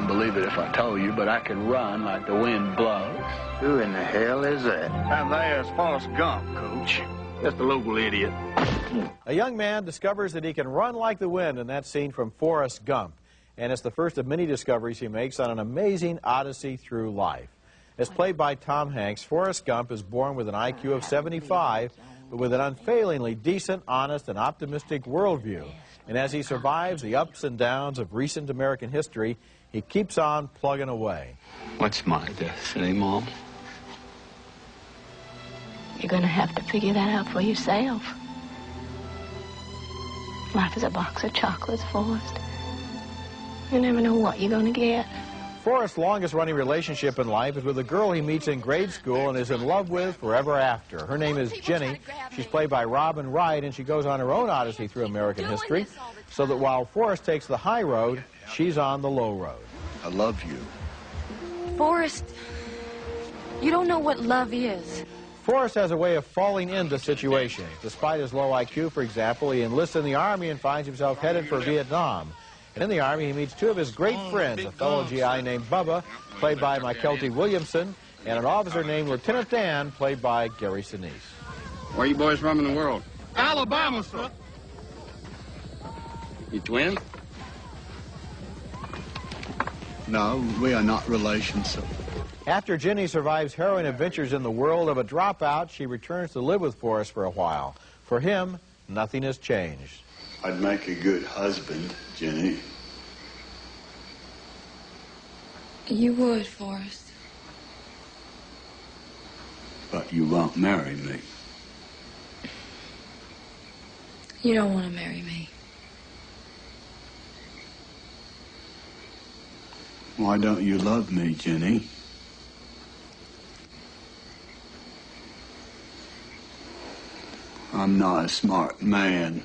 believe it if I told you, but I can run like the wind blows. Who in the hell is that? And there's Forrest Gump, Coach. Just a local idiot. A young man discovers that he can run like the wind in that scene from Forrest Gump. And it's the first of many discoveries he makes on an amazing odyssey through life. As played by Tom Hanks, Forrest Gump is born with an IQ of 75, but with an unfailingly decent, honest, and optimistic worldview. And as he survives the ups and downs of recent American history, he keeps on plugging away. What's my destiny, Mom? You're going to have to figure that out for yourself. Life is a box of chocolates, Forrest. You never know what you're going to get. Forrest's longest-running relationship in life is with a girl he meets in grade school and is in love with forever after. Her name is Jenny. She's played by Robin Wright, and she goes on her own odyssey through American history, so that while Forrest takes the high road, she's on the low road. I love you. Forrest, you don't know what love is. Forrest has a way of falling into situations. Despite his low IQ, for example, he enlists in the Army and finds himself headed for Vietnam. And in the Army, he meets two of his great friends, a fellow GI named Bubba, played by Mykelti Williamson, and an officer named Lieutenant Dan, played by Gary Sinise. Where you boys from in the world? Alabama, sir. You twins? No, we are not relations, sir. After Jenny survives harrowing adventures in the world of a dropout, she returns to live with Forrest for a while. For him, nothing has changed. I'd make a good husband, Jenny. You would, Forrest. But you won't marry me. You don't want to marry me. Why don't you love me, Jenny? I'm not a smart man,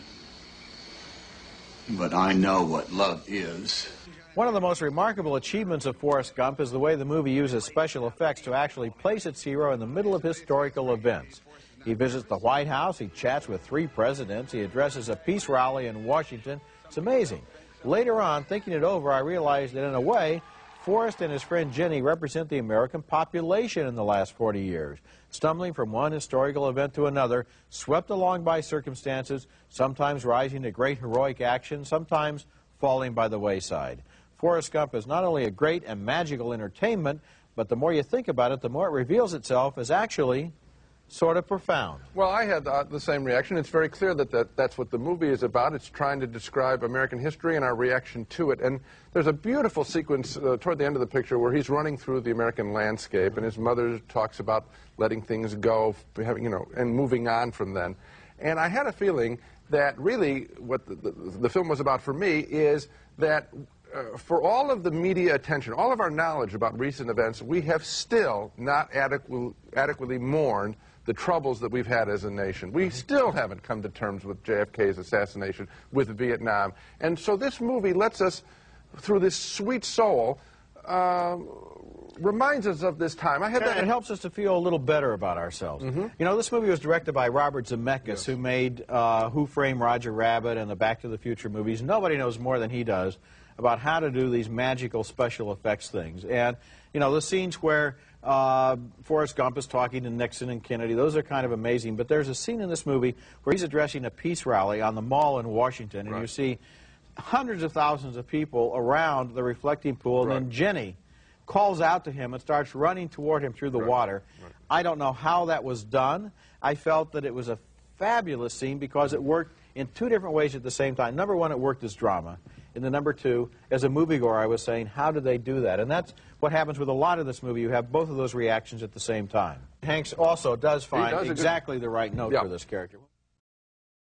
but I know what love is. One of the most remarkable achievements of Forrest Gump is the way the movie uses special effects to actually place its hero in the middle of historical events. He visits the White House, he chats with 3 presidents, he addresses a peace rally in Washington. It's amazing. Later on, thinking it over, I realized that in a way, Forrest and his friend Jenny represent the American population in the last 40 years, stumbling from one historical event to another, swept along by circumstances, sometimes rising to great heroic action, sometimes falling by the wayside. Forrest Gump is not only a great and magical entertainment, but the more you think about it, the more it reveals itself as actually sort of profound. Well, I had the same reaction. It's very clear that that's what the movie is about. It's trying to describe American history and our reaction to it. And there's a beautiful sequence toward the end of the picture where he's running through the American landscape, and his mother talks about letting things go, having, and moving on from then. And I had a feeling that really what the film was about for me is that for all of the media attention, all of our knowledge about recent events, we have still not adequately mourned the troubles that we've had as a nation. We still haven't come to terms with JFK's assassination, with Vietnam. And so this movie lets us, through this sweet soul, reminds us of this time. It helps us to feel a little better about ourselves. Mm-hmm. You know, this movie was directed by Robert Zemeckis, yes, who made Who Framed Roger Rabbit and the Back to the Future movies. Nobody knows more than he does about how to do these magical special effects things. And, the scenes where Forrest Gump is talking to Nixon and Kennedy, those are kind of amazing. But there's a scene in this movie where he's addressing a peace rally on the Mall in Washington, and you see hundreds of thousands of people around the reflecting pool, and then Jenny calls out to him and starts running toward him through the water. I don't know how that was done. I felt that it was a fabulous scene because it worked in 2 different ways at the same time. Number one, it worked as drama. And then number 2, as a moviegoer, I was saying, how did they do that? And that's what happens with a lot of this movie. You have both of those reactions at the same time. Hanks also does find exactly the right note for this character.